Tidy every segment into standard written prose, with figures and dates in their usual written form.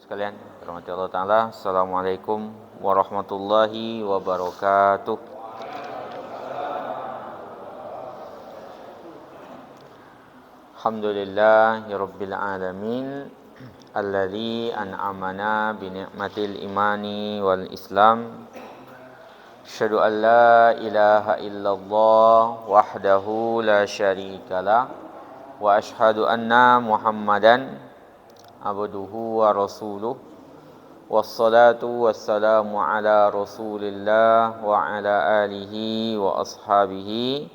Sekalian, rahmati Allah Ta'ala. Assalamualaikum warahmatullahi wabarakatuh. Alhamdulillahi Rabbil Alamin, alladzi an'amana bi ni'matil imani wal islam. Asyhadu an la ilaha illallah wahdahu la syarikalah wa asyhadu anna Muhammadan abduhu wa rasuluh. Wassalatu wassalamu ala rasulillah wa ala alihi wa ashabihi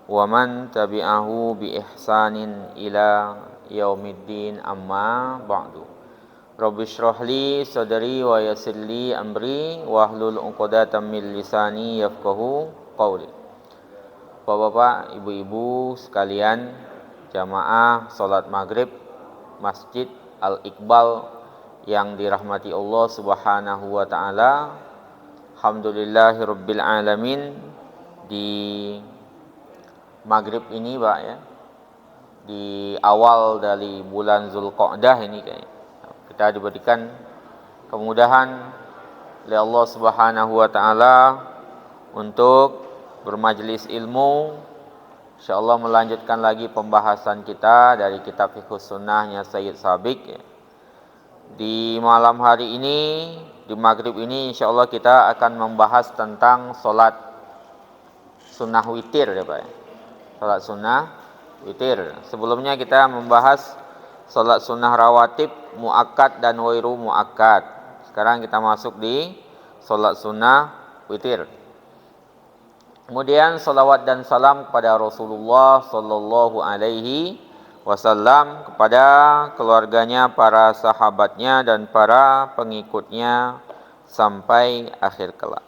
wa man tabi'ahu bi ihsanin ila yaumiddin, amma ba'du. Rabbi shrah li sadri wa yassir li amri wahlul 'uqdatam min lisani yafqahu qawli. Bapak-bapak, ibu-ibu sekalian, jamaah salat maghrib Masjid Al-Iqbal yang dirahmati Allah Subhanahu wa taala. Alhamdulillahirabbil alamin. Di maghrib ini, Pak, ya, di awal dari bulan Zulqa'dah ini kita diberikan kemudahan oleh Allah Subhanahu wa taala untuk bermajelis ilmu. InsyaAllah melanjutkan lagi pembahasan kita dari kitab Fiqh Sunnahnya Sayyid Sabiq. Di malam hari ini, di maghrib ini, InsyaAllah kita akan membahas tentang sholat sunnah witir, ya Pak. Sholat sunnah witir. Sebelumnya kita membahas sholat sunnah rawatib, muakkad dan wairu muakkad. Sekarang kita masuk di sholat sunnah witir. Kemudian salawat dan salam kepada Rasulullah sallallahu alaihi wasallam, kepada keluarganya, para sahabatnya dan para pengikutnya sampai akhir kelak.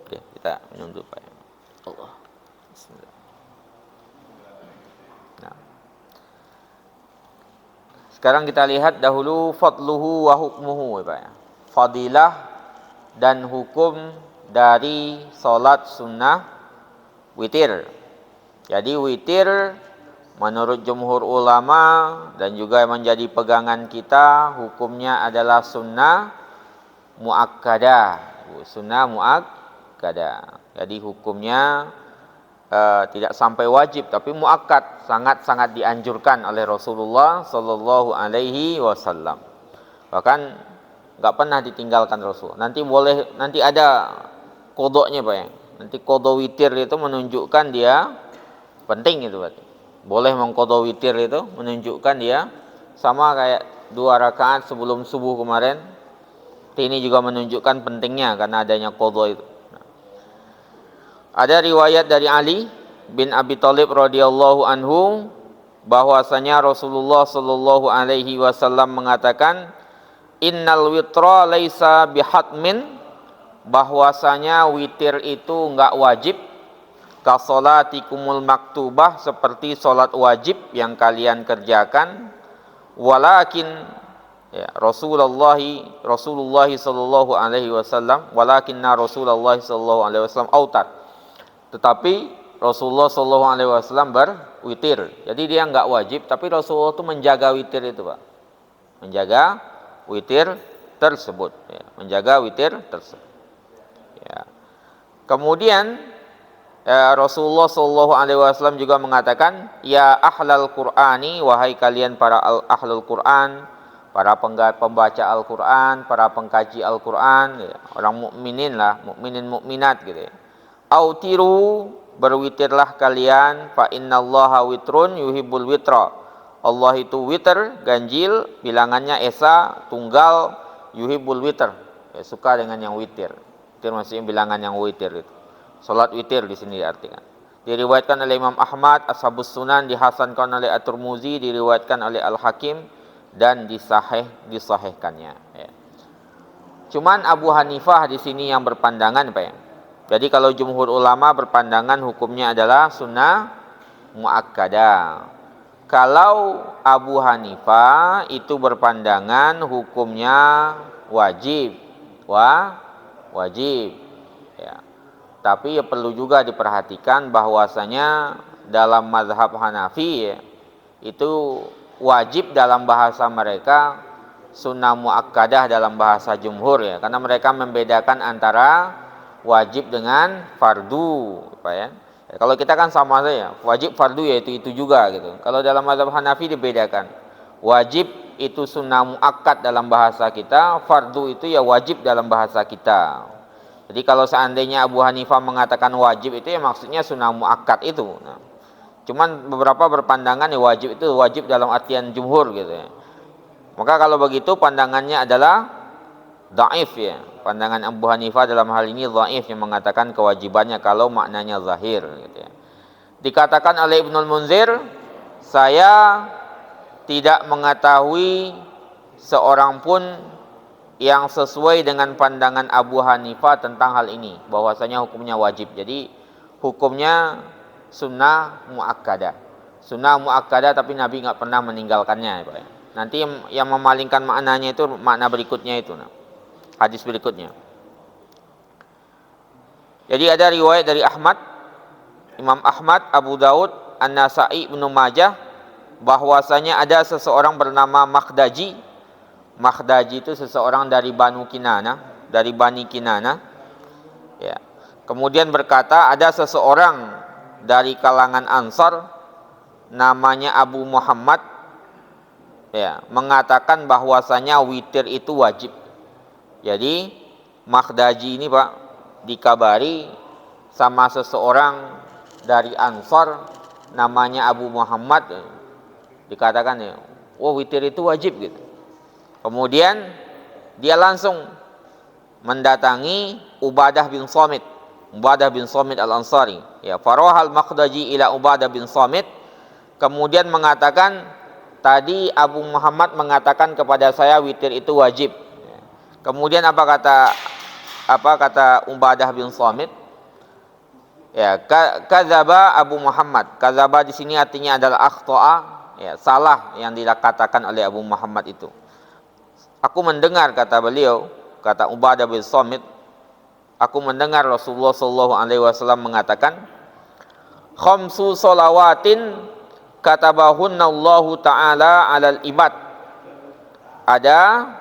Oke, kita menunduk, Pak. Allah. Bismillah. Nah. Sekarang kita lihat dahulu fadluhu wa hukmuhu, Pak. Fadilah dan hukum dari salat sunnah witir. Jadi witir menurut jumhur ulama dan juga menjadi pegangan kita, hukumnya adalah sunnah muakkadah. Sunnah muakkadah. Jadi hukumnya tidak sampai wajib, tapi muakkad, sangat-sangat dianjurkan oleh Rasulullah sallallahu alaihi wasallam. Bahkan enggak pernah ditinggalkan Rasul. Nanti ada kodoknya, Pak, ya. Nanti kodok witir itu menunjukkan dia penting, itu berarti. Boleh mengkodok witir itu menunjukkan dia sama kayak 2 rakaat sebelum subuh kemarin. Ini juga menunjukkan pentingnya karena adanya kodok itu. Ada riwayat dari Ali bin Abi Thalib radhiyallahu anhu bahwasanya Rasulullah sallallahu alaihi wasallam mengatakan, innal witra laisa bihatmin, bahwasanya witir itu enggak wajib, ka sholatikumul maktubah, seperti salat wajib yang kalian kerjakan, walakin, ya, Rasulullah sallallahu alaihi wasallam, walakinna Rasulullah sallallahu alaihi wasallam autar, tetapi Rasulullah sallallahu alaihi wasallam berwitir. Jadi dia enggak wajib, tapi Rasulullah itu menjaga witir itu, Pak. Menjaga witir tersebut, ya, menjaga witir tersebut. Ya. Kemudian Rasulullah sallallahu alaihi wasallam juga mengatakan, ya ahlal Qur'ani, wahai kalian para ahlul Qur'an, para pembaca Al-Qur'an, para pengkaji Al-Qur'an, ya, orang mukminin lah, mukminin mukminat gitu ya. Autiru, berwitirlah kalian, fa innallaha witrun yuhibbul witra. Allah itu witir, ganjil, bilangannya esa, tunggal, yuhibbul witr, ya, suka dengan yang witir. Witir maksudnya bilangan yang witir itu. Salat witir di sini diartikan. Diriwayatkan oleh Imam Ahmad, Ashabus Sunan, dihasankan oleh At-Tirmizi, diriwayatkan oleh Al-Hakim dan disahihkannya, ya. Cuman Abu Hanifah di sini yang berpandangan, Pak, ya. Jadi kalau jumhur ulama berpandangan hukumnya adalah sunnah muakkadah. Kalau Abu Hanifah itu berpandangan hukumnya wajib, wajib, ya. Tapi ya perlu juga diperhatikan bahwasanya dalam mazhab Hanafi, ya, itu wajib dalam bahasa mereka sunnah muakkadah dalam bahasa jumhur ya, karena mereka membedakan antara wajib dengan fardu, Pak ya. Kalau kita kan sama saja, wajib fardu yaitu itu juga gitu. Kalau dalam mazhab Hanafi dibedakan. Wajib itu sunnah muakkad dalam bahasa kita, fardu itu ya wajib dalam bahasa kita. Jadi kalau seandainya Abu Hanifah mengatakan wajib itu ya maksudnya sunnah muakkad itu. Nah, cuman beberapa berpandangan ya wajib itu wajib dalam artian jumhur gitu ya. Maka kalau begitu pandangannya adalah dhaif ya. Pandangan Abu Hanifah dalam hal ini dhaif yang mengatakan kewajibannya kalau maknanya zahir gitu ya. Dikatakan oleh Ibnul Munzir, saya tidak mengetahui seorang pun yang sesuai dengan pandangan Abu Hanifah tentang hal ini, bahwasanya hukumnya wajib. Jadi hukumnya sunnah muakkadah. Sunnah muakkadah tapi Nabi nggak pernah meninggalkannya ya, Pak. Nanti yang memalingkan maknanya itu makna berikutnya itu, nah, hadis berikutnya. Jadi ada riwayat dari Ahmad, Imam Ahmad, Abu Daud, An-Nasa'i, Ibnu Majah, bahwasanya ada seseorang bernama Makhdaji. Makhdaji itu seseorang dari Bani Kinana. Ya. Kemudian berkata ada seseorang dari kalangan Ansar namanya Abu Muhammad ya, mengatakan bahwasanya witir itu wajib. Jadi Makhdaji ini Pak dikabari sama seseorang dari Ansar namanya Abu Muhammad, dikatakan ya, oh witir itu wajib gitu. Kemudian dia langsung mendatangi Ubadah bin Samit al-Ansari. Ya, farahal Makhdaji ila Ubadah bin Samit, kemudian mengatakan, tadi Abu Muhammad mengatakan kepada saya witir itu wajib. Kemudian apa kata Ubadah bin Samit? Ya, kadzaba Abu Muhammad. Kadzaba di sini artinya adalah akhta'a, ya, salah yang dikatakan oleh Abu Muhammad itu. Aku mendengar, kata beliau, kata Ubadah bin Samit, aku mendengar Rasulullah sallallahu alaihi wasallam mengatakan, khamsu shalawatin katabahunna Allahu taala 'alal ibad. Ada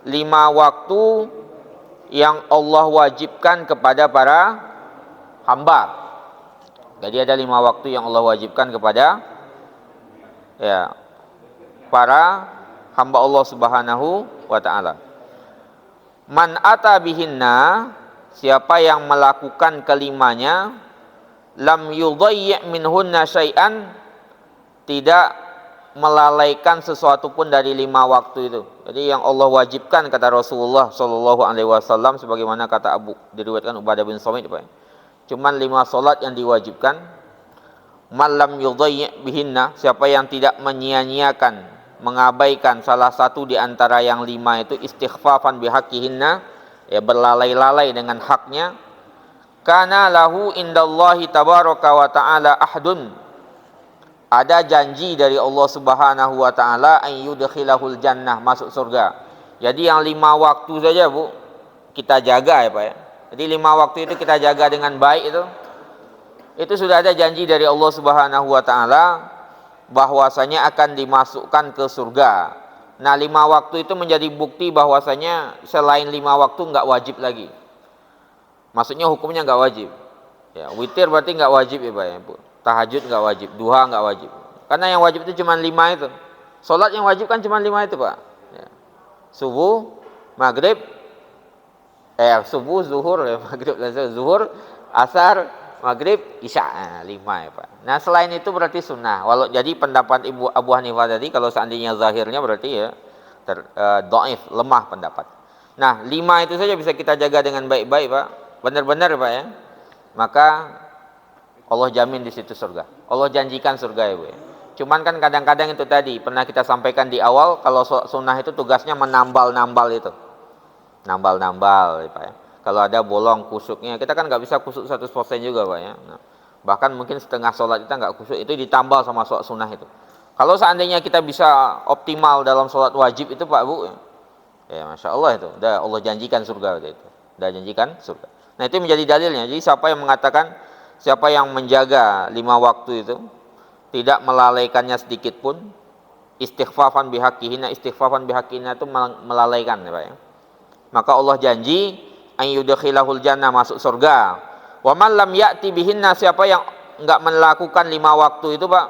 5 waktu yang Allah wajibkan kepada para hamba. Jadi ada 5 waktu yang Allah wajibkan kepada ya para hamba Allah Subhanahu wa taala. Man ata bihinna, siapa yang melakukan kelimanya, lam yudayyi' minhunna syai'an, tidak melalaikan sesuatu pun dari 5 waktu itu. Jadi yang Allah wajibkan kata Rasulullah sallallahu alaihi wasallam, sebagaimana kata diriwayatkan Ubadah bin Samit, cuman 5 salat yang diwajibkan. Man lam yudayyi' bihinna, siapa yang tidak menyia-nyiakan, mengabaikan salah satu di antara yang 5 itu, istighfafan bihaqqihinna, ya berlalai-lalai dengan haknya, kana lahu indallahi tabaraka wa ta'ala ahdun, ada janji dari Allah Subhanahu wa taala, an yudkhilahul jannah, masuk surga. Jadi yang 5 waktu saja Bu kita jaga ya Pak ya. Jadi 5 waktu itu kita jaga dengan baik, itu sudah ada janji dari Allah Subhanahu wa taala bahwasanya akan dimasukkan ke surga. Nah 5 waktu itu menjadi bukti bahwasanya selain 5 waktu nggak wajib lagi. Maksudnya hukumnya nggak wajib. Ya, witir berarti nggak wajib ya Pak ya. Tahajud nggak wajib, duha nggak wajib. Karena yang wajib itu cuma 5 itu. Salat yang wajib kan cuma 5 itu Pak. Ya. Subuh, maghrib, subuh, zuhur, ya, maghrib, zuhur, asar, maghrib, isya, 5 ya Pak. Nah selain itu berarti sunnah. Walau jadi pendapat Abu Hanifah tadi, kalau seandainya zahirnya berarti ya dhaif, lemah pendapat. Nah 5 itu saja bisa kita jaga dengan baik-baik Pak, benar-benar Pak ya. Maka Allah jamin di situ surga. Allah janjikan surga ya Bu ya. Cuman kan kadang-kadang itu tadi pernah kita sampaikan di awal, kalau sunnah itu tugasnya menambal-nambal itu. Nambal-nambal ya Pak ya. Kalau ada bolong kusuknya, kita kan nggak bisa kusuk 100% juga Pak ya. Nah, bahkan mungkin setengah sholat kita nggak kusuk, itu ditambal sama sholat sunnah itu. Kalau seandainya kita bisa optimal dalam sholat wajib itu Pak Bu, ya Masya Allah itu, udah Allah janjikan surga itu, udah janjikan surga. Nah itu menjadi dalilnya. Jadi siapa yang mengatakan, siapa yang menjaga 5 waktu itu, tidak melalaikannya sedikit pun, istighfafan bihaqqihinna, istighfafan bihaqqihinna itu melalaikan ya Pak ya. Maka Allah janji ayyudkhilahul jannah, masuk surga. Wa man lam ya'ti bihinna, siapa yang enggak melakukan 5 waktu itu Pak,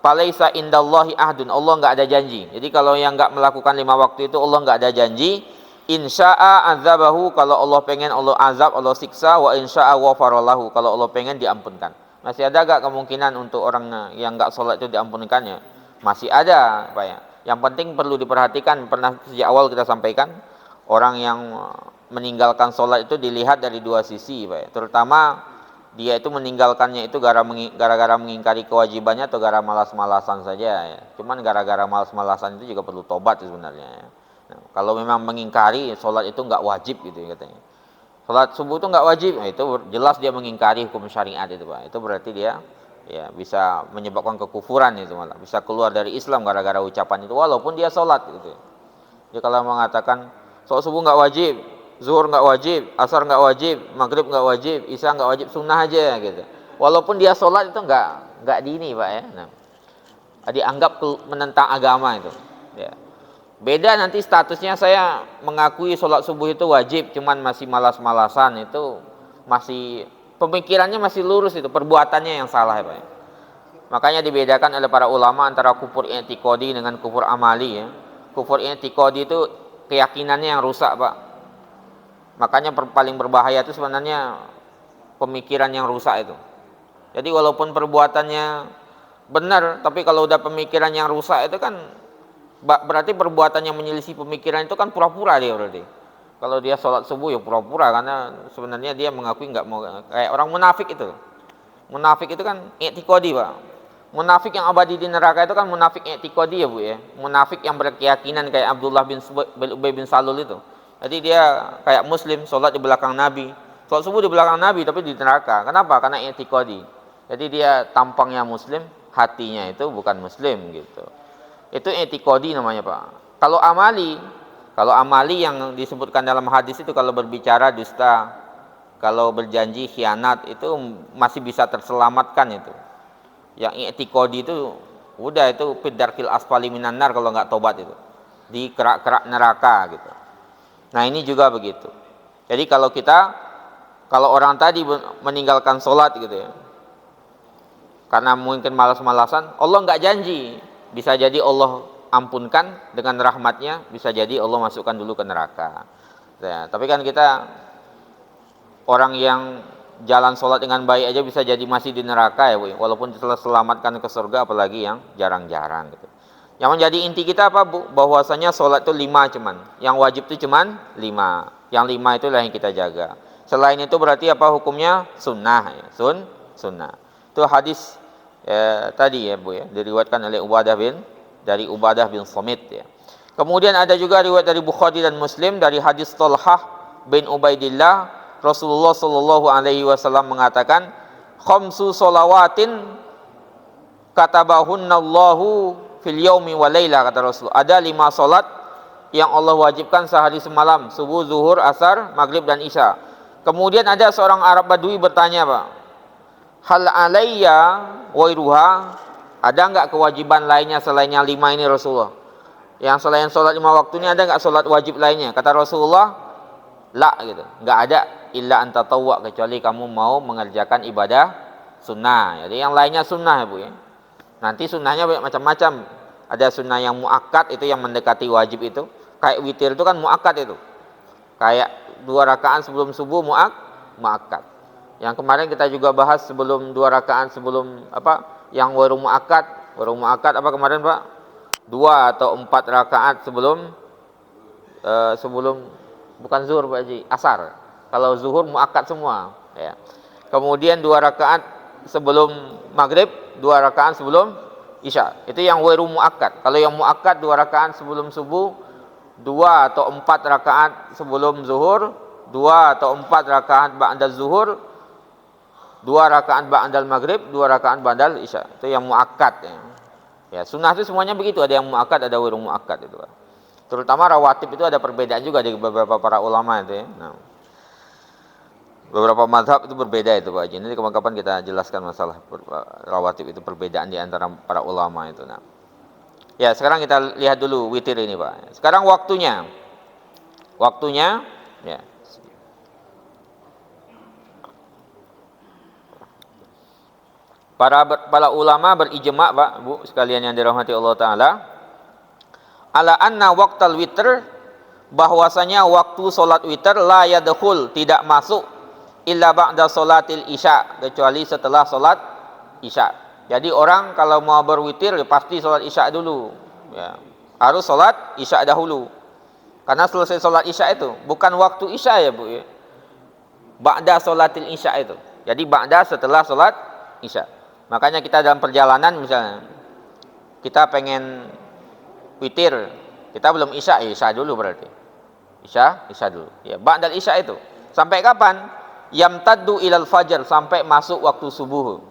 falaisa indallahi ahdun, Allah enggak ada janji. Jadi kalau yang enggak melakukan 5 waktu itu Allah enggak ada janji. Insya'a azabahu, kalau Allah pengen Allah azab, Allah siksa. Wa insya'a ghafarallahu, kalau Allah pengen diampunkan. Masih ada enggak kemungkinan untuk orang yang enggak sholat itu diampunkannya? Masih ada Pak ya. Yang penting perlu diperhatikan, pernah sejak awal kita sampaikan, orang yang meninggalkan sholat itu dilihat dari 2 sisi Pak ya. Terutama dia itu meninggalkannya itu gara-gara mengingkari kewajibannya atau gara malas-malasan saja ya. Cuman gara-gara malas-malasan itu juga perlu tobat sebenarnya ya. Nah, kalau memang mengingkari sholat itu enggak wajib gitu ya katanya. Sholat subuh itu enggak wajib, nah, itu jelas dia mengingkari hukum syariat itu Pak. Itu berarti dia ya bisa menyebabkan kekufuran itu, malah bisa keluar dari Islam gara-gara ucapan itu walaupun dia sholat gitu. Jadi kalau mengatakan sholat subuh enggak wajib, zuhur enggak wajib, asar enggak wajib, maghrib enggak wajib, isya enggak wajib, sunnah aja gitu. Walaupun dia sholat itu enggak dini Pak ya. Nah, dianggap menentang agama itu. Ya. Beda nanti statusnya saya mengakui sholat subuh itu wajib, cuman masih malas-malasan, itu masih pemikirannya masih lurus, itu perbuatannya yang salah ya Pak. Makanya dibedakan oleh para ulama antara kufur i'tiqadi dengan kufur amali ya. Kufur i'tiqadi itu keyakinannya yang rusak Pak. Makanya paling berbahaya itu sebenarnya pemikiran yang rusak itu. Jadi walaupun perbuatannya benar, tapi kalau udah pemikiran yang rusak itu kan berarti perbuatan yang menyelisih pemikiran itu kan pura-pura dia berarti. Kalau dia sholat subuh ya pura-pura, karena sebenarnya dia mengakui nggak mau, kayak orang munafik itu. Munafik itu kan i'tiqadi Pak. Munafik yang abadi di neraka itu kan munafik i'tiqadi ya Bu ya. Munafik yang berkeyakinan kayak Abdullah bin Ubay bin Salul itu. Jadi dia kayak muslim, sholat di belakang Nabi, sholat subuh di belakang Nabi, tapi di neraka. Kenapa? Karena i'tiqadi. Jadi dia tampangnya muslim, hatinya itu bukan muslim gitu. Itu i'tiqadi namanya Pak. Kalau amali yang disebutkan dalam hadis itu, kalau berbicara dusta, kalau berjanji khianat, itu masih bisa terselamatkan itu. Yang i'tiqadi itu udah, itu fidarkil asfali minan nar kalau nggak tobat itu, di kerak-kerak neraka gitu. Nah ini juga begitu. Jadi kalau orang tadi meninggalkan sholat gitu ya, karena mungkin malas-malasan, Allah nggak janji. Bisa jadi Allah ampunkan dengan rahmatnya, bisa jadi Allah masukkan dulu ke neraka. Ya, tapi kan kita orang yang jalan sholat dengan baik aja bisa jadi masih di neraka ya Bu, walaupun telah selamatkan ke surga, apalagi yang jarang-jarang gitu. Yang menjadi inti kita apa Bu? Bahwasanya sholat itu 5 cuman, yang wajib itu cuman 5, yang 5 itulah yang kita jaga. Selain itu berarti apa hukumnya? Sunnah ya. Sunnah. Itu hadis tadi ya Bu ya, diriwayatkan oleh Ubadah bin Samit ya. Kemudian ada juga riwayat dari Bukhari dan Muslim dari hadis Talhah bin Ubaidillah, Rasulullah sallallahu alaihi wasallam mengatakan, khamsu sholawatin katabahunallahu fil yaumi wa laila, kata Rasul. Ada 5 salat yang Allah wajibkan sehari semalam, subuh, zuhur, asar, maghrib dan isya. Kemudian ada seorang Arab Badui bertanya Pak, hal alayya wairuha, ada enggak kewajiban lainnya selainnya 5 ini Rasulullah? Yang selain sholat 5 waktu ini ada enggak sholat wajib lainnya? Kata Rasulullah, la gitu, enggak ada, illa anta tawwa, kecuali kamu mau mengerjakan ibadah sunnah. Jadi yang lainnya sunnah ya Bu ya. Nanti sunnahnya macam-macam. Ada sunnah yang muakkad, itu yang mendekati wajib itu. Kayak witir itu kan muakkad itu. Kayak 2 rakaat sebelum subuh muakkad. Yang kemarin kita juga bahas sebelum 2 rakaat sebelum apa? Yang waru muakkad apa kemarin Pak? 2 atau 4 rakaat sebelum bukan zuhur Pak Haji, asar. Kalau zuhur muakkad semua ya. Kemudian 2 rakaat sebelum maghrib, 2 rakaat sebelum isya. Itu yang waru muakkad. Kalau yang muakkad 2 rakaat sebelum subuh, 2 atau 4 rakaat sebelum zuhur, 2 atau 4 rakaat ba'da zuhur, 2 rakaat ba'dal maghrib, 2 rakaat ba'dal isya. Itu yang muakkad ya. Ya, sunnah itu semuanya begitu, ada yang muakkad, ada waru muakkad itu Pak. Terutama rawatib itu ada perbedaan juga di beberapa para ulama itu ya. Nah, beberapa mazhab itu berbeda itu Pak Haji. Nanti kapan-kapan kita jelaskan masalah rawatib itu, perbedaan di antara para ulama itu. Nah, Ya, sekarang kita lihat dulu witir ini, Pak. Sekarang waktunya. Waktunya ya. Para ulama berijma', Pak, Bu, sekalian yang dirahmati Allah taala, ala anna waqtal witr, bahwasanya waktu salat witir la yadkhul, tidak masuk, illa ba'da salatil isya, kecuali setelah salat isya. Jadi orang kalau mau berwitir ya pasti salat isya dulu. Ya. Harus salat isya dahulu. Karena selesai salat isya itu bukan waktu isya ya, Bu, ya. Ba'da salatil isya itu. Jadi ba'da setelah salat isya. Makanya kita dalam perjalanan misalnya kita pengen witir, kita belum isya, ya isya dulu berarti. Isya dulu. Ya, ba'dal isya itu. Sampai kapan? Yamtaddu ilal fajar, sampai masuk waktu subuh.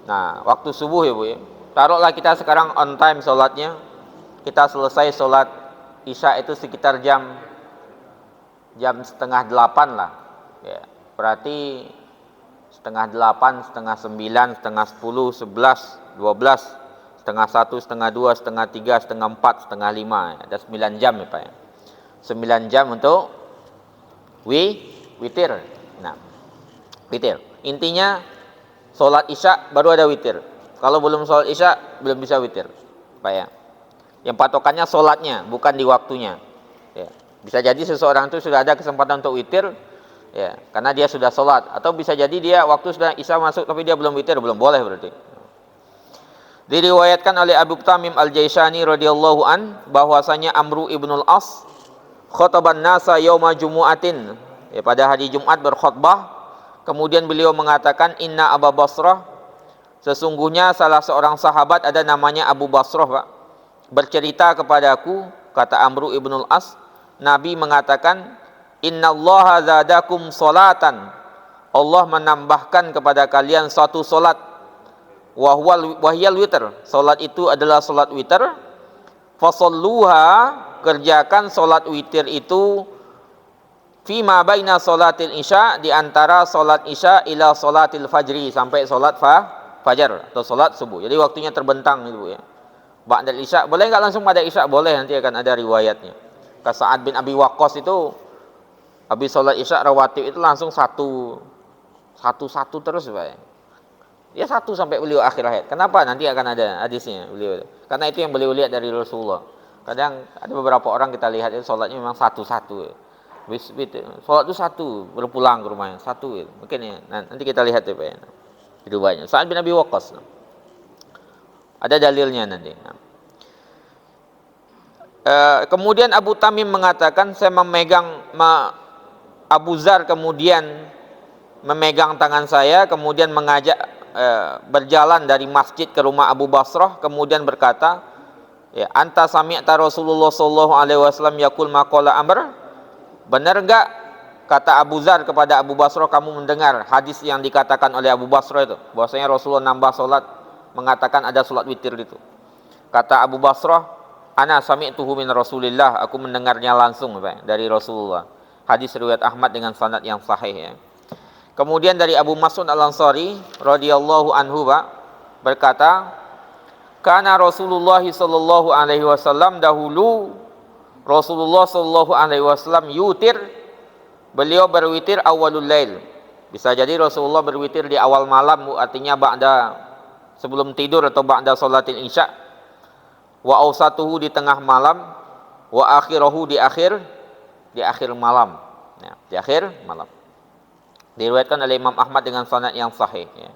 Nah, waktu subuh ya, Bu, ya. Taruhlah kita sekarang on time sholatnya, kita selesai sholat isya itu sekitar jam 7:30 lah. Ya, berarti 7:30, 8:30, 9, 10:30, 11, 12, 1:30, 1:30, 2:30, 3:30, 4:30, 5. Ada 9 jam ya, Pak, ya. 9 jam untuk witir. Nah, witir. Intinya sholat isya baru ada witir. Kalau belum sholat isya belum bisa witir, Pak, ya. Yang patokannya sholatnya, bukan di waktunya. Ya. Bisa jadi seseorang itu sudah ada kesempatan untuk witir, ya, karena dia sudah sholat. Atau bisa jadi dia waktu sudah isya masuk tapi dia belum witir, belum boleh berarti. Diriwayatkan oleh Abu Tamim Al-Jaishani radhiyallahu an, bahwasanya Amru ibnul As khotaban nasa yauma jumu'atin, ya, pada hari Jumat berkhutbah. Kemudian beliau mengatakan, inna Abu Basrah, sesungguhnya salah seorang sahabat ada namanya Abu Basrah, Pak, bercerita kepadaku, kata Amru ibnul As, Nabi mengatakan, innallaha zadakum salatan, Allah menambahkan kepada kalian satu salat, wahyal witr, salat itu adalah salat witir, fasalluha, kerjakan salat witir itu, fima baina salatil isya, di antara salat isya ila salatil fajri, sampai salat fajar atau salat subuh. Jadi waktunya terbentang itu, ya. Ba'dal isya, boleh enggak langsung pada isya? Boleh, nanti akan ada riwayatnya. Sa'ad bin Abi Waqqas itu habis salat isya rawatib itu langsung satu terus, Pak, ya. Dia satu sampai beliau akhir hayat. Kenapa? Nanti akan ada hadisnya beliau. Karena itu yang beliau lihat dari Rasulullah. Kadang ada beberapa orang kita lihat itu salatnya memang satu-satu, ya. Sholat itu satu, berpulang ke rumahnya satu, ya. Mungkin ya. Nah, nanti kita lihat ya, Pak, ya. Riwayatnya Sa'ad bin Abi Waqqas. Ada dalilnya nanti. Kemudian Abu Tamim mengatakan, saya Abu Zar kemudian memegang tangan saya, kemudian mengajak berjalan dari masjid ke rumah Abu Basrah, kemudian berkata, ya, anta sami'ta Rasulullah sallallahu alaihi wasallam yaqul maqala Amr, benar enggak, kata Abu Zar kepada Abu Basrah, kamu mendengar hadis yang dikatakan oleh Abu Basrah itu, bahwasanya Rasulullah nambah salat, mengatakan ada salat witir itu. Kata Abu Basrah, ana sami'tuhu min Rasulillah, aku mendengarnya langsung, Pak, dari Rasulullah. Hadis riwayat Ahmad dengan sanad yang sahih, ya. Kemudian dari Abu Mas'ud Al-Ansari radhiyallahu anhu, Pak, berkata, kana Rasulullah sallallahu alaihi wasallam, dahulu Rasulullah sallallahu alaihi wasallam yutir, beliau berwitir awalul lail. Bisa jadi Rasulullah berwitir di awal malam, artinya ba'da, sebelum tidur atau ba'da salatil isya. Wa awsatuhu, di tengah malam, wa akhirahu, di akhir malam. Ya, di akhir malam. Diriwayatkan oleh Imam Ahmad dengan sanad yang sahih, ya.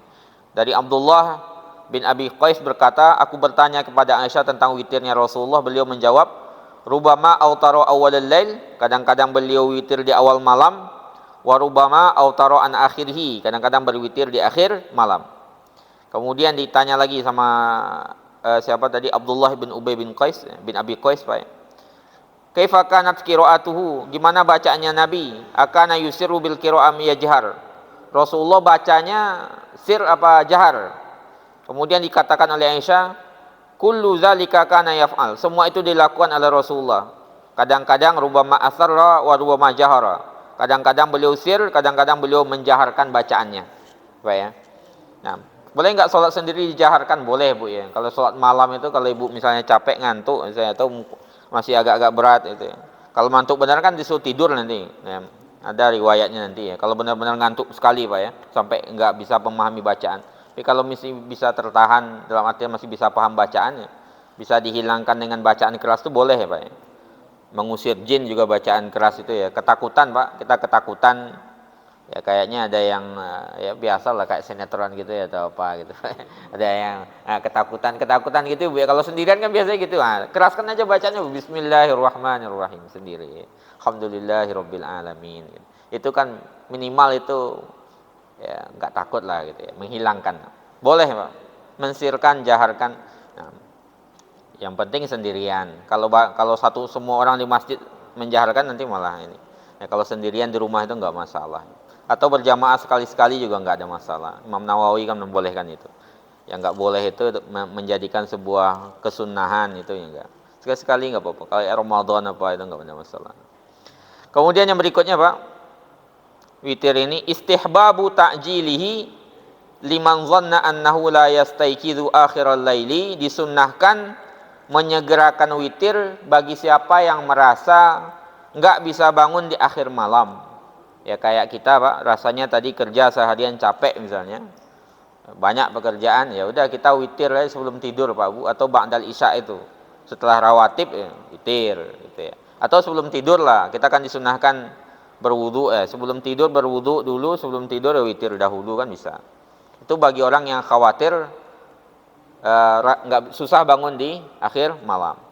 Dari Abdullah bin Abi Qais berkata, aku bertanya kepada Aisyah tentang witirnya Rasulullah, beliau menjawab, rubama autaro awalul lail, kadang-kadang beliau witir di awal malam, wa rubama autaro an akhirhi, kadang-kadang berwitir di akhir malam. Kemudian ditanya lagi sama siapa tadi, Abdullah bin Ubay bin Qais bin Abi Qais, Pak. Kaifa kanat qiraatuhu, gimana bacaannya Nabi? Akana yusiru bil qiraam yajhar, Rasulullah bacanya sir apa jahar? Kemudian dikatakan oleh Aisyah, kullu zalika kana yaf'al, semua itu dilakukan oleh Rasulullah. Kadang-kadang rubama asarra wa rubama jahara, kadang-kadang beliau sir, kadang-kadang beliau menjaharkan bacaannya, Pak, ya. Nah, Boleh nggak sholat sendiri dijaharkan? Boleh Bu ya. Kalau sholat malam itu kalau ibu misalnya capek ngantuk, saya tahu masih agak-agak berat itu ya. Kalau ngantuk benar kan disuruh tidur nanti. Ya, ada riwayatnya nanti ya. Kalau benar-benar ngantuk sekali Pak ya, sampai nggak bisa memahami bacaan. Tapi kalau masih bisa tertahan dalam artian masih bisa paham bacaannya, bisa dihilangkan dengan bacaan keras itu boleh ya Pak ya. Mengusir jin juga bacaan keras itu ya. Ketakutan Pak, kita ketakutan. Ya kayaknya ada yang ya biasa lah kayak sinetron gitu ya atau apa gitu. Ada yang ketakutan gitu Bu. Ya, kalau sendirian kan biasanya gitu. Keraskan aja bacanya Bismillahirrahmanirrahim sendiri. Alhamdulillahirabbil alamin. Gitu. Itu kan minimal itu ya enggak takut lah gitu ya, menghilangkan. Boleh Pak. Mensirkan, jaharkan. Nah, yang penting sendirian. Kalau satu semua orang di masjid menjaharkan nanti malah ini. Ya, kalau sendirian di rumah itu enggak masalah. Atau berjamaah sekali-sekali juga nggak ada masalah. Imam Nawawi kan membolehkan itu. Yang nggak boleh itu menjadikan sebuah kesunahan itu ya enggak. Sekali-sekali nggak apa-apa. Kalau Ramadan apa itu nggak ada masalah. Kemudian yang berikutnya Pak, witir ini istihbabu ta'jilihi liman dhanna annahu la yastayqizu akhiral laili, disunnahkan menyegerakan witir bagi siapa yang merasa nggak bisa bangun di akhir malam. Ya kayak kita Pak, rasanya tadi kerja seharian capek misalnya, banyak pekerjaan, ya udah kita witir aja sebelum tidur Pak Bu, atau ba'dal isya itu, setelah rawatib ya, witir gitu ya. Atau sebelum tidur lah, kita kan disunahkan berwudu, sebelum tidur berwudu dulu, sebelum tidur ya witir dahulu kan bisa. Itu bagi orang yang khawatir nggak susah bangun di akhir malam.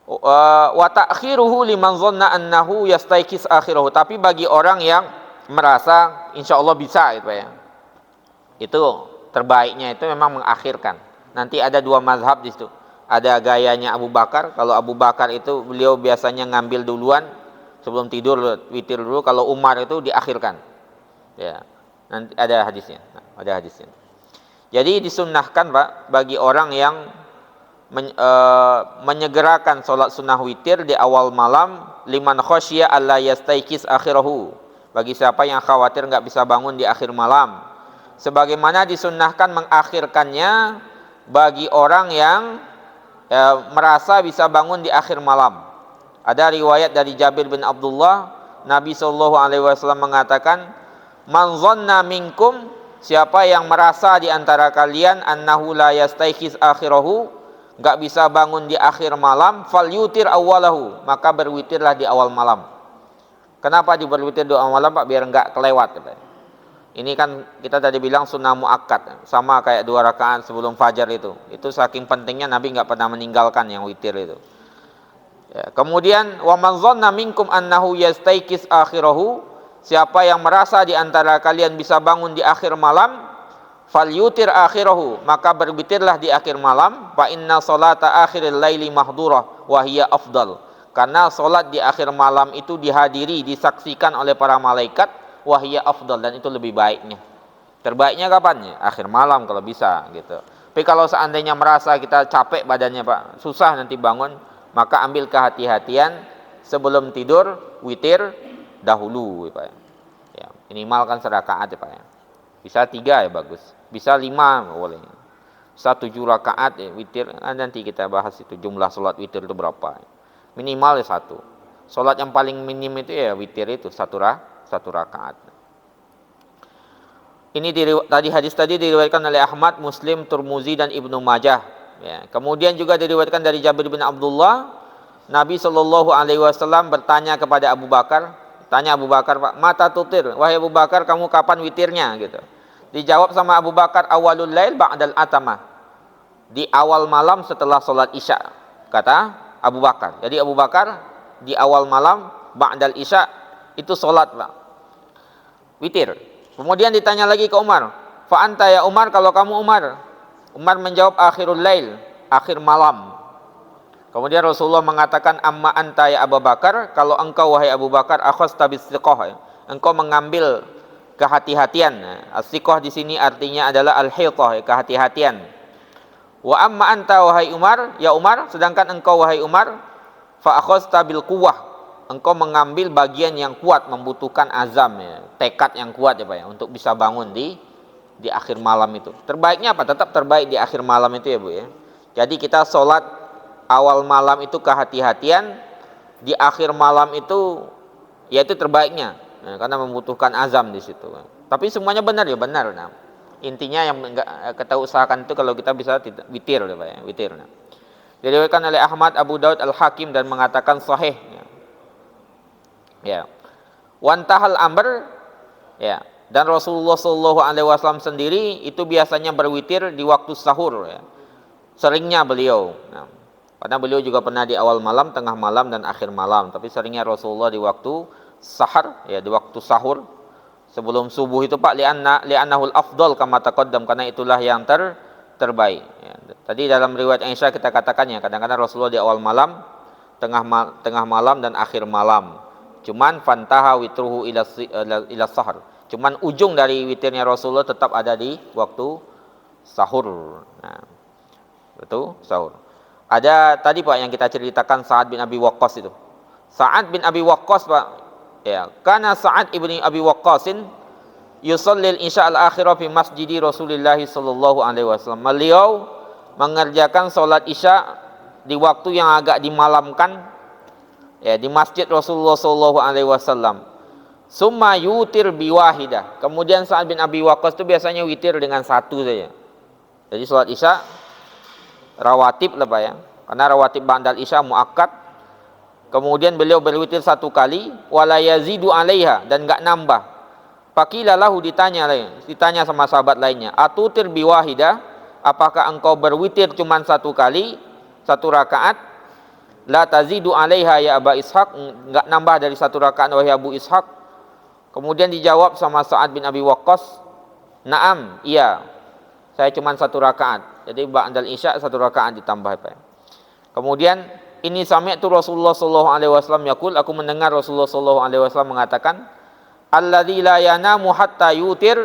Wa ta'khiruhu liman dhanna annahu yastayqis akhirahu, tapi bagi orang yang merasa insyaallah bisa gitu ya, itu terbaiknya itu memang mengakhirkan. Nanti ada dua mazhab di situ, ada gayanya Abu Bakar. Kalau Abu Bakar itu beliau biasanya ngambil duluan sebelum tidur, witir dulu. Kalau Umar itu diakhirkan ya, nanti ada hadisnya. Jadi disunnahkan Pak bagi orang yang menyegerakan sholat sunnah witir di awal malam, liman khosya alla yastayqis akhirahu, bagi siapa yang khawatir nggak bisa bangun di akhir malam, sebagaimana disunnahkan mengakhirkannya bagi orang yang merasa bisa bangun di akhir malam. Ada riwayat dari Jabir bin Abdullah, Nabi SAW mengatakan, man dhanna minkum, siapa yang merasa di antara kalian annahu la yastayqis akhirahu, nggak bisa bangun di akhir malam, fal yutir awalahu, maka berwitirlah di awal malam. Kenapa berwitir di awal malam Pak? Biar nggak kelewat. Ini kan kita tadi bilang sunnah muakkad, sama kayak 2 rakaat sebelum fajar itu. Itu saking pentingnya Nabi nggak pernah meninggalkan yang witir itu. Ya, kemudian wa man dhanna minkum annahu yastayqis akhirahu, siapa yang merasa di antara kalian bisa bangun di akhir malam, fal yutir akhirahu, maka berwitirlah di akhir malam. Fa inna salata akhiril laili mahdurah wa hiya afdal, karena salat di akhir malam itu dihadiri, disaksikan oleh para malaikat, wa hiya afdal, dan itu lebih baiknya. Terbaiknya kapan? Akhir malam kalau bisa gitu. Tapi kalau seandainya merasa kita capek badannya Pak, susah nanti bangun, maka ambil kehati-hatian sebelum tidur witir dahulu Pak ya. Minimal kan serakaat ya Pak ya. Bisa 3 ya bagus, bisa 5 boleh, bisa 7 rakaat ya witir. Nanti kita bahas itu jumlah sholat witir itu berapa. Minimal ya 1. Sholat yang paling minim itu ya witir itu 1 rakaat. Ini tadi hadis tadi diriwayatkan oleh Ahmad, Muslim, Tirmizi dan Ibnu Majah. Ya. Kemudian juga diriwayatkan dari Jabir bin Abdullah, Nabi SAW bertanya kepada Abu Bakar, tanya Abu Bakar, Pak, mata tutir, wahai Abu Bakar, kamu kapan witirnya gitu. Dijawab sama Abu Bakar, awalul lail ba'dal atamah, di awal malam setelah sholat isya, kata Abu Bakar. Jadi Abu Bakar di awal malam ba'dal isya itu sholat Pak, witir. Kemudian ditanya lagi ke Umar, fa anta ya Umar, kalau kamu Umar. Umar menjawab akhirul lail, akhir malam. Kemudian Rasulullah mengatakan, amma anta ya Abu Bakar, kalau engkau wahai Abu Bakar, akhasta bis-siqah, engkau mengambil kehati-hatian. As-siqah di sini artinya adalah al-hitah, kehati-hatian. Wa amma anta wahai Umar, ya Umar, sedangkan engkau wahai Umar, fa akhasta bil quwwah, engkau mengambil bagian yang kuat, membutuhkan azam ya, tekad yang kuat ya Pak ya, untuk bisa bangun di di akhir malam itu. Terbaiknya apa? Tetap terbaik di akhir malam itu ya Bu ya. Jadi kita sholat awal malam itu kehati-hatian, di akhir malam itu ya itu terbaiknya. Nah, karena membutuhkan azam di situ. Tapi semuanya benar ya benar. Nah, intinya yang enggak kita usahakan itu kalau kita bisa witir ya Pak ya, witir. Nah. Diriwayatkan oleh Ahmad, Abu Daud, Al-Hakim dan mengatakan sahih. Ya. Wantahal amr ya. Dan Rasulullah Shallallahu Alaihi Wasallam sendiri itu biasanya berwitir di waktu sahur ya. Seringnya beliau. Nah, karena beliau juga pernah di awal malam, tengah malam dan akhir malam. Tapi seringnya Rasulullah di waktu sahar ya, di waktu sahur sebelum subuh itu Pak, li'annahul afdal kama taqaddam, karena itulah yang terbaik ya. Tadi dalam riwayat Aisyah kita katakan ya, kadang-kadang Rasulullah di awal malam, tengah malam dan akhir malam. Cuman fantaha witruhu ila sahar. Cuman ujung dari witirnya Rasulullah tetap ada di waktu sahur. Nah, betul sahur. Ada tadi Pak yang kita ceritakan Sa'ad bin Abi Waqqas itu. Sa'ad bin Abi Waqqas Pak, ya, karena Sa'ad ibni Abi Waqqasin yusallil isya al-akhirah fi masjidi Rasulullah sallallahu alaihi wasallam. Beliau mengerjakan salat isya di waktu yang agak dimalamkan ya, di masjid Rasulullah sallallahu alaihi wasallam. Summa yutir biwahidah. Kemudian Sa'ad bin Abi Waqqas itu biasanya witir dengan satu saja. Jadi salat isya rawatib lah Pak ya. Karena rawatib ba'dal isya muakkad. Kemudian beliau berwitir satu kali, wala yazidu 'alaiha, dan enggak nambah. Faqila lahu, ditanya sama sahabat lainnya, atutir biwahidah, apakah engkau berwitir cuma satu kali, satu rakaat? La tazidu 'alaiha ya Aba Ishaq, enggak nambah dari satu rakaat wahai Abu Ishaq. Kemudian dijawab sama Sa'ad bin Abi Waqqas, "Na'am, iya. Saya cuma satu rakaat." Jadi ba'dal isya satu rakaat ditambah Pak. Kemudian ini sami'tu Rasulullah sallallahu alaihi wasallam yaqul, aku mendengar Rasulullah sallallahu alaihi wasallam mengatakan, "Alladzi la yanamu hatta yutir,"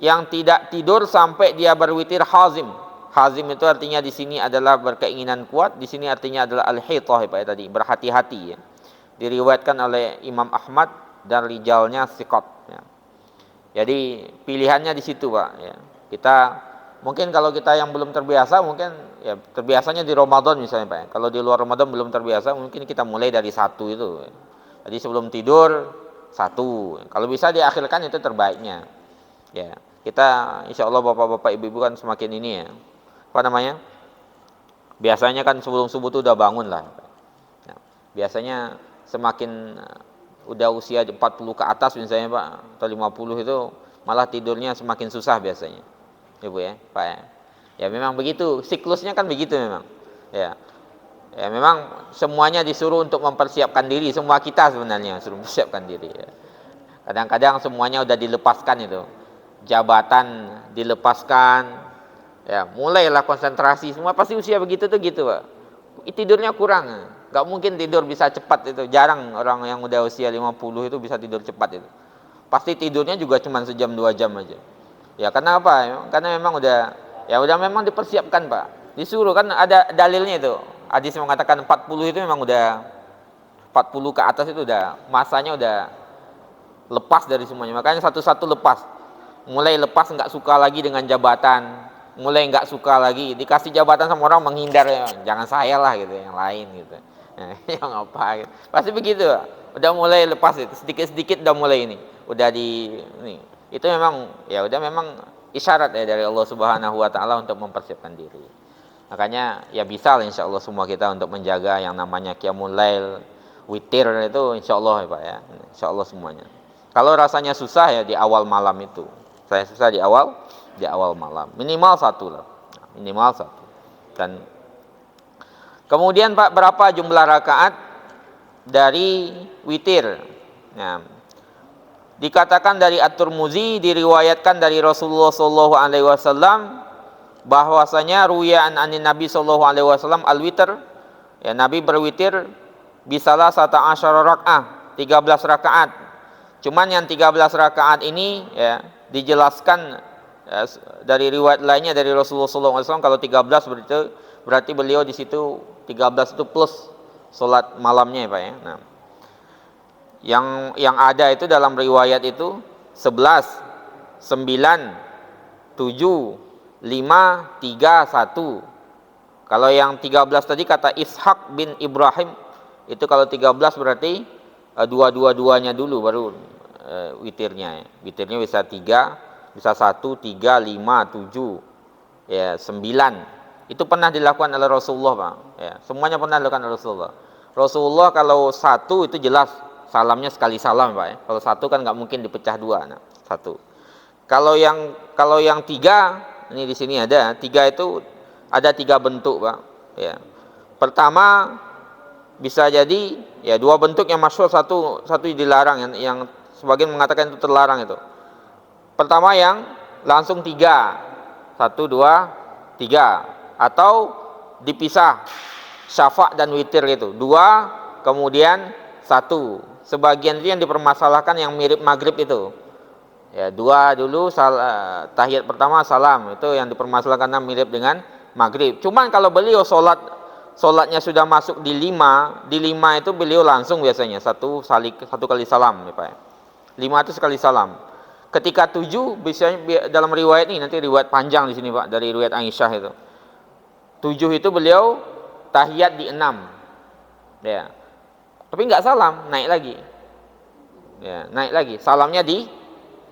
yang tidak tidur sampai dia berwitir hazim. Hazim itu artinya di sini adalah berkeinginan kuat, di sini artinya adalah al-hitah Pak ya, tadi berhati-hati ya. Diriwayatkan oleh Imam Ahmad dan rijalnya siqat ya. Jadi pilihannya di situ Pak ya. Kita mungkin kalau kita yang belum terbiasa, mungkin ya terbiasanya di Ramadan misalnya Pak ya. Kalau di luar Ramadan belum terbiasa, mungkin kita mulai dari satu itu ya. Jadi sebelum tidur satu, kalau bisa diakhirkan itu terbaiknya ya. Kita insya Allah bapak-bapak ibu-ibu kan semakin ini ya, apa namanya, biasanya kan sebelum subuh itu udah bangun lah ya. Biasanya semakin udah usia 40 ke atas misalnya Pak, atau 50 itu malah tidurnya semakin susah biasanya ya Bu ya Pak ya. Ya memang begitu, siklusnya kan begitu memang ya. Ya memang semuanya disuruh untuk mempersiapkan diri, semua kita sebenarnya suruh mempersiapkan diri ya. Kadang-kadang semuanya udah dilepaskan itu, jabatan dilepaskan ya, mulailah konsentrasi, semua pasti usia begitu tuh gitu Pak. Tidurnya kurang, gak mungkin tidur bisa cepat itu, jarang orang yang udah usia 50 itu bisa tidur cepat itu. Pasti tidurnya juga cuma sejam 2 jam aja. Ya karena apa? Karena memang udah memang dipersiapkan Pak. Disuruh kan, ada dalilnya itu. Hadis mengatakan 40 itu memang udah 40 ke atas itu udah masanya udah lepas dari semuanya. Makanya satu-satu lepas. Mulai lepas nggak suka lagi dengan jabatan, mulai nggak suka lagi dikasih jabatan sama orang menghindar ya, jangan saya lah gitu, yang lain gitu. Yang apa gitu. Pasti begitu. Udah mulai lepas itu, sedikit-sedikit udah mulai ini. Udah di ini. Itu memang ya udah memang isyarat ya dari Allah Subhanahu wa taala untuk mempersiapkan diri. Makanya ya bisa lah insyaallah semua kita untuk menjaga yang namanya qiyamul lail, witir itu insyaallah ya Pak ya. Insyaallah semuanya. Kalau rasanya susah ya di awal malam itu. Saya susah di awal malam. Minimal satu lah. Minimal satu. Dan kemudian Pak, berapa jumlah rakaat dari witir? Nah, dikatakan dari At-Tirmidzi, diriwayatkan dari Rasulullah sallallahu alaihi wasallam bahwasanya ruwiyan anin Nabi sallallahu alaihi wasallam al-witr, ya Nabi berwitir bisalah 11 rakaat, 13 rakaat. Cuman yang 13 rakaat ini ya dijelaskan ya, dari riwayat lainnya dari Rasulullah sallallahu alaihi wasallam, kalau 13 berarti beliau di situ 13 itu plus salat malamnya ya Pak ya. Nah, yang ada itu dalam riwayat itu 11, 9, 7, 5, 3, 1. Kalau yang 13 tadi kata Ishaq bin Ibrahim, itu kalau 13 berarti dua-duanya dulu baru witirnya. Witirnya bisa 3, bisa 1, 3, 5, 7, ya 9. Itu pernah dilakukan oleh Rasulullah, Pak. Ya, semuanya pernah dilakukan oleh Rasulullah. Rasulullah kalau 1 itu jelas salamnya sekali salam, Pak. Ya. Kalau 1 kan nggak mungkin dipecah dua, nah, 1. Kalau yang 3, ini di sini ada 3 itu ada 3 bentuk, Pak. Ya. Pertama bisa jadi ya 2 bentuk yang masyhur, satu dilarang, yang sebagian mengatakan itu terlarang itu. Pertama yang langsung 3, 1, 2, 3, atau dipisah syafa' dan witir itu 2 kemudian 1. Sebagian itu yang dipermasalahkan yang mirip maghrib itu. Ya 2 dulu tahiyat pertama salam, itu yang dipermasalahkan karena mirip dengan maghrib. Cuman kalau beliau sholatnya sudah masuk di 5 itu beliau langsung biasanya satu kali salam ya Pak. 5 itu sekali salam. Ketika 7 biasanya dalam riwayat ini, nanti riwayat panjang di sini Pak, dari riwayat Aisyah itu. 7 itu beliau tahiyat di 6. Ya. Tapi enggak salam, naik lagi. Ya, naik lagi. Salamnya di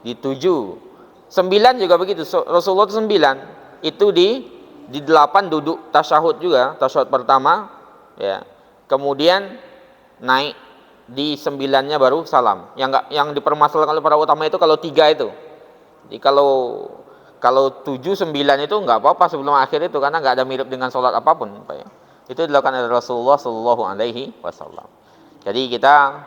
7. 9 juga begitu. Rasulullah itu 9. Itu di 8 duduk tasyahud juga, tasyahud pertama, ya. Kemudian naik di 9-nya baru salam. Yang dipermasalahkan oleh para ulama itu kalau 3 itu. Jadi kalau 7 9 itu enggak apa-apa sebelum akhir itu, karena enggak ada mirip dengan salat apapun, Pak ya. Itu dilakukan oleh Rasulullah sallallahu alaihi wasallam. Jadi kita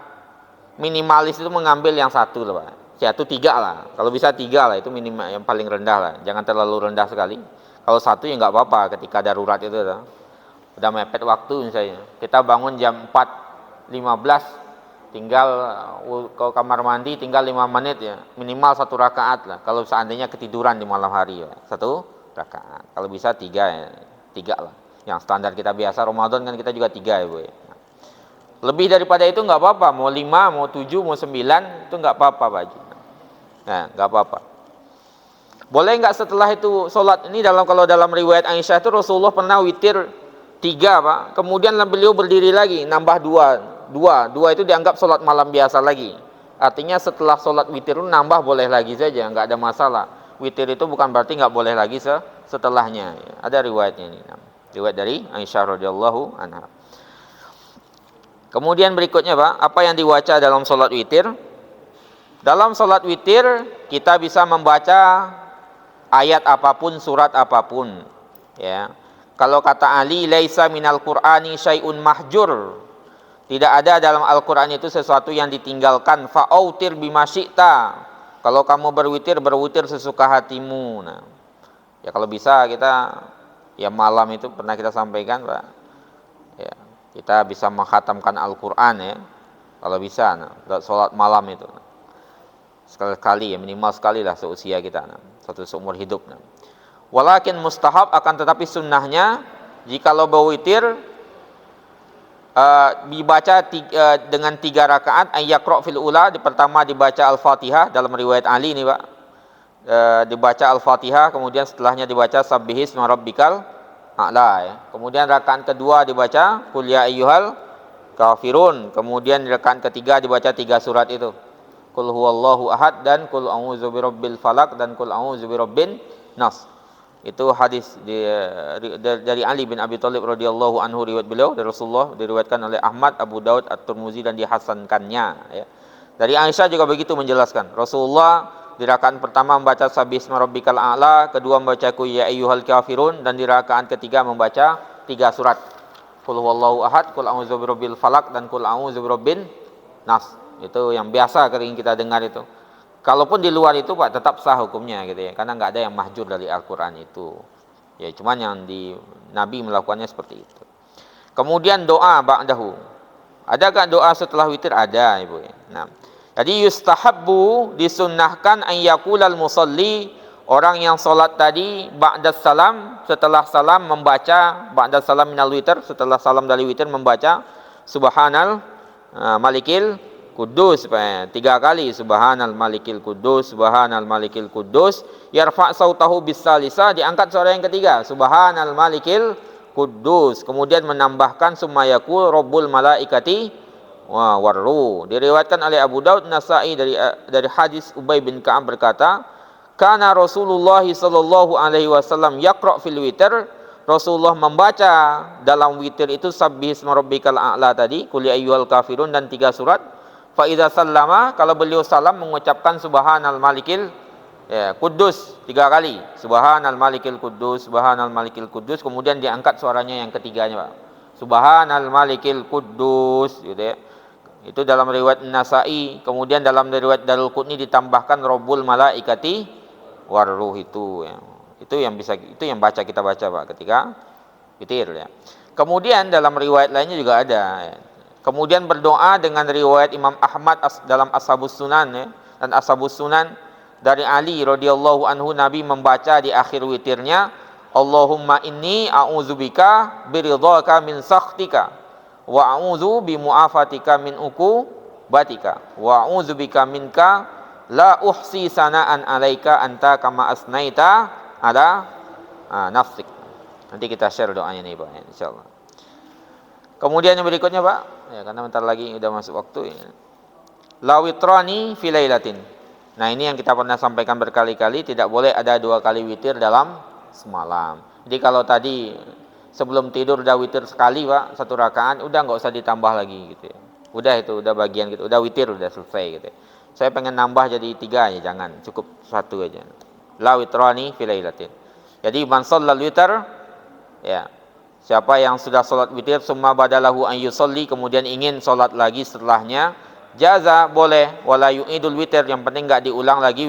minimalis itu mengambil yang 1 lah, Pak. 1 3 lah. Kalau bisa 3 lah, itu minimal yang paling rendah lah. Jangan terlalu rendah sekali. Kalau 1 ya nggak apa-apa ketika darurat itu udah mepet waktu misalnya. Kita bangun jam 4.15, tinggal ke kamar mandi tinggal 5 menit ya. Minimal 1 rakaat lah. Kalau seandainya ketiduran di malam hari ya. 1 rakaat. Kalau bisa 3 ya. 3 lah. Yang standar kita biasa Ramadan kan kita juga 3 ya Bu ya. Lebih daripada itu nggak apa-apa. Mau 5, mau 7, mau 9 itu nggak apa-apa Pak Haji. Nah, nggak apa-apa. Boleh nggak setelah itu sholat ini, kalau dalam riwayat Aisyah itu Rasulullah pernah witir 3 Pak, kemudian beliau berdiri lagi nambah 2 itu dianggap sholat malam biasa lagi. Artinya setelah sholat witir itu nambah boleh lagi saja, nggak ada masalah. Witir itu bukan berarti nggak boleh lagi setelahnya. Ada riwayatnya ini, riwayat dari Aisyah radhiyallahu anha. Kemudian berikutnya Pak, apa yang dibaca dalam sholat witir? Dalam sholat witir kita bisa membaca ayat apapun, surat apapun, ya. Kalau kata Ali, laisa minal Qur'ani syai'un mahjur. Tidak ada dalam Al-Qur'an itu sesuatu yang ditinggalkan. Fa'autir bima syi'ta. Kalau kamu berwitir sesuka hatimu. Nah, ya kalau bisa kita ya malam itu pernah kita sampaikan, Pak. Ya, kita bisa menghatamkan Al-Qur'an ya. Kalau bisa, sholat malam itu. Sekali-kali ya, minimal sekali lah seusia kita, satu seumur hidup. Walakin mustahab, akan tetapi sunnahnya jikalau berwitir dibaca dengan 3 rakaat, ayyaqra fil ula, di pertama dibaca Al-Fatihah dalam riwayat Ali ini Pak. Dibaca Al-Fatihah, kemudian setelahnya dibaca Sabbihisma rabbikal a'la ya. Kemudian rakaat kedua dibaca Qul ya ayyuhal kafirun, kemudian rakaat ketiga dibaca 3 surat itu. Qul huwallahu ahad dan Qul a'udzu birabbil falaq dan Qul a'udzu birabbin nas. Itu hadis dari Ali bin Abi Thalib radhiyallahu anhu, riwayat beliau dari Rasulullah, diriwayatkan oleh Ahmad, Abu Daud, At-Tirmizi dan dihasankannya ya. Dari Aisyah juga begitu menjelaskan. Rasulullah di rakaat pertama membaca Sabbihisma rabbikal a'la, kedua membaca Qul ya ayyuhal kafirun, dan di rakaat ketiga membaca 3 surat. Qul huwallahu ahad, Qul a'udzu birabbil falaq dan Qul a'udzu birabbin nas. Itu yang biasa kering kita dengar itu. Kalaupun di luar itu Pak tetap sah hukumnya gitu ya, karena nggak ada yang mahjur dari Al-Quran itu. Ya cuman yang di Nabi melakukannya seperti itu. Kemudian doa ba'dahu. Adakah doa setelah witir? Ada Ibu ya. Nah, jadi yustahabbu, disunnahkan an yaqulal musalli, orang yang sholat tadi ba'das salam, setelah salam membaca ba'das salam minal witir, setelah salam dari witir membaca subhanal malikil Kudus, Pak. 3 kali subhanal malikil kudus, subhanal malikil kudus. Yarfa sautahu bisalisa, diangkat suara yang ketiga, subhanal malikil kudus. Kemudian menambahkan sumayaku robbul malaikati warru. Diriwayatkan oleh Abu Daud, Nasa'i dari hadis Ubay bin Ka'ab berkata, kana Rasulullah sallallahu alaihi wasallam yaqra fil witr. Rasulullah membaca dalam witir itu sabbihisma rabbikal a'la tadi, qul ya ayyuhal kafirun, dan 3 surat. Fa idza sallama, kalau beliau salam mengucapkan subhanal malikil kudus 3 kali. Subhanal malikil kudus, subhanal malikil kudus, kemudian diangkat suaranya yang ketiganya, Pak. Subhanal malikil kudus gitu ya. Itu dalam riwayat Nasa'i. Kemudian dalam riwayat Daruqutni ditambahkan robbul malaikati warruh itu ya. Itu yang kita baca, Pak, ketika witir ya. Kemudian dalam riwayat lainnya juga ada ya. Kemudian berdoa dengan riwayat Imam Ahmad dalam Ashabus Sunan ya, dan Ashabus Sunan dari Ali radhiyallahu anhu, Nabi membaca di akhir witirnya, Allahumma inni a'udzubika biridhaka min sakhtika wa a'udzu bimu'afatika min uqubatika wa a'udzubika minka la uhsi sana'an 'alaika anta kama asnaita ada nafsik. Nanti kita share doanya nih, Pak, insyaallah. Kemudian yang berikutnya, Pak, ya, karena bentar lagi udah masuk waktu ya. La witrani fi lailatin. Nah, ini yang kita pernah sampaikan berkali-kali, tidak boleh ada 2 kali witir dalam semalam. Jadi kalau tadi sebelum tidur udah witir sekali, Pak, 1 rakaat, udah nggak usah ditambah lagi gitu ya. Udah itu udah bagian gitu, udah witir, udah selesai gitu ya. Saya pengen nambah jadi 3 aja, jangan, cukup 1 aja. La witrani fi lailatin. Jadi man shallal witar ya, siapa yang sudah salat witir summa badalahu an yusalli, kemudian ingin salat lagi setelahnya, jaza, boleh, wala yu'idul witir, yang penting enggak diulang lagi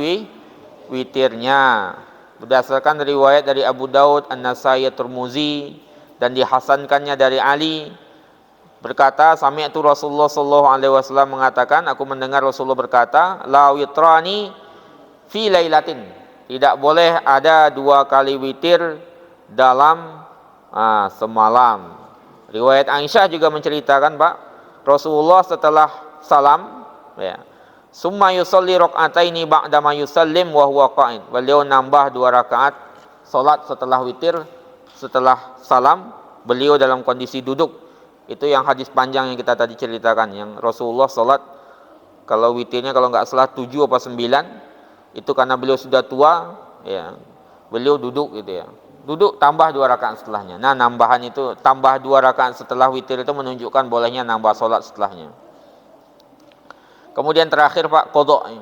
witirnya. Berdasarkan riwayat dari Abu Daud, An-Nasai, Tirmizi, dan dihasankannya dari Ali berkata, sami'tu Rasulullah sallallahu alaihi wasallam mengatakan, aku mendengar Rasulullah berkata, la witrani fi lailatin. Tidak boleh ada 2 kali witir dalam semalam. Riwayat Aisyah juga menceritakan, Pak, Rasulullah setelah salam ya, summa yusalli raka'ataini ba'da ma yusallim wa huwa qa'id. Beliau nambah 2 rakaat salat setelah witir, setelah salam beliau dalam kondisi duduk. Itu yang hadis panjang yang kita tadi ceritakan, yang Rasulullah salat kalau witirnya kalau enggak salah 7 apa 9. Itu karena beliau sudah tua ya, beliau duduk gitu ya, duduk tambah 2 rakaat setelahnya. Nah, nambahan itu tambah 2 rakaat setelah witir itu menunjukkan bolehnya nambah sholat setelahnya. Kemudian terakhir, Pak, qadha,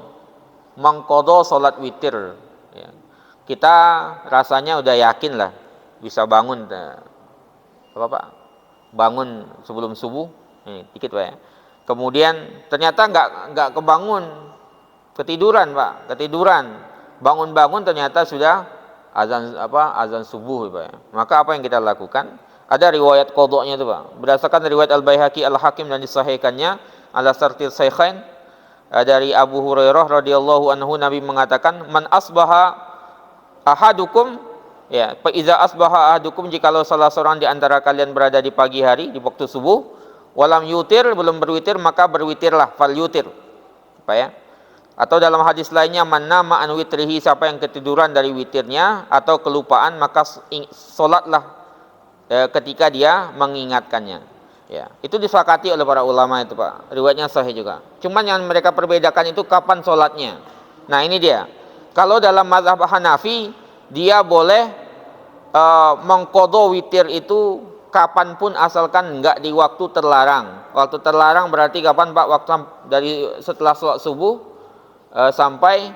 mengqadha sholat witir ya. Kita rasanya udah yakin lah bisa bangun apa, Pak, bangun sebelum subuh dikit, Pak ya. Kemudian ternyata enggak kebangun, ketiduran, Pak, bangun-bangun ternyata sudah azan subuh, Pak ya. Maka apa yang kita lakukan? Ada riwayat qadha'nya itu, Pak. Berdasarkan riwayat Al-Baihaqi Al-Hakim dan disahihkannya ala sartil shaykhain dari Abu Hurairah radhiyallahu anhu, Nabi mengatakan, man asbaha ahadukum ya, fa iza asbaha ahadukum, jikalau salah seorang di antara kalian berada di pagi hari di waktu subuh, walam yutir, belum berwitir, maka berwitirlah, fal yutir, Pak ya. Atau dalam hadis lainnya, man nama an witrihi, siapa yang ketiduran dari witirnya atau kelupaan, maka salatlah ketika dia mengingatkannya. Ya, itu disepakati oleh para ulama itu, Pak. Riwayatnya sahih juga. Cuman yang mereka perbedakan itu kapan salatnya. Nah, ini dia. Kalau dalam mazhab Hanafi, dia boleh mengqadha witir itu kapanpun asalkan enggak di waktu terlarang. Waktu terlarang berarti kapan, Pak? Waktu dari setelah salat subuh sampai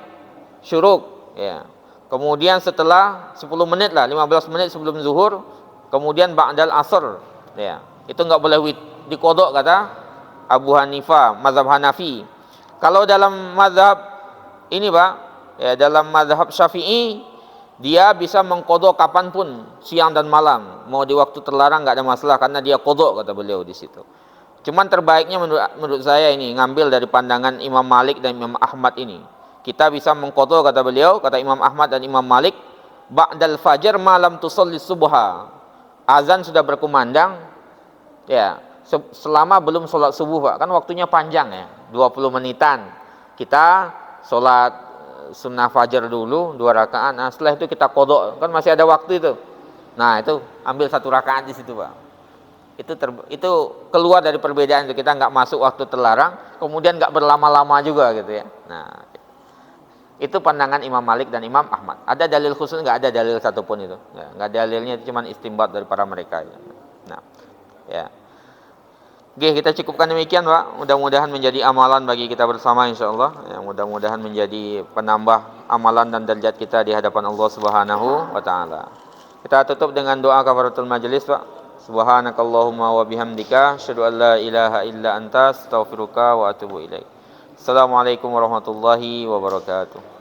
syuruk ya. Kemudian setelah 10 menit lah, 15 menit sebelum zuhur, kemudian ba'dal asr ya. Itu enggak boleh diqadha kata Abu Hanifah, mazhab Hanafi. Kalau dalam mazhab ini, Pak, ya, dalam mazhab Syafi'i, dia bisa mengqadha kapanpun, siang dan malam, mau di waktu terlarang enggak ada masalah karena dia qadha kata beliau di situ. Cuman terbaiknya menurut saya ini ngambil dari pandangan Imam Malik dan Imam Ahmad ini. Kita bisa mengqadha kata beliau, kata Imam Ahmad dan Imam Malik, ba'dal fajar malam tusalli subha. Azan sudah berkumandang ya, selama belum sholat subuh Pak, kan waktunya panjang ya, 20 menitan. Kita sholat sunnah fajar dulu 2 rakaat, nah setelah itu kita qodok, kan masih ada waktu itu. Nah itu ambil 1 rakaat di situ Pak. Itu keluar dari perbedaan itu, kita nggak masuk waktu terlarang, kemudian nggak berlama-lama juga gitu ya. Nah itu pandangan Imam Malik dan Imam Ahmad. Ada dalil khusus? Nggak ada dalil satupun itu. Ya, nggak ada dalilnya, itu cuma istimbat dari para mereka. Ya. Nah, ya. Oke, kita cukupkan demikian Pak. Mudah-mudahan menjadi amalan bagi kita bersama insyaallah. Ya, mudah-mudahan menjadi penambah amalan dan derajat kita di hadapan Allah Subhanahu wa taala. Kita tutup dengan doa kafaratul majelis Pak. Subhanakallahumma wa bihamdika asyhadu an la ilaha illa anta astaghfiruka wa atubu ilaik. Assalamualaikum warahmatullahi wabarakatuh.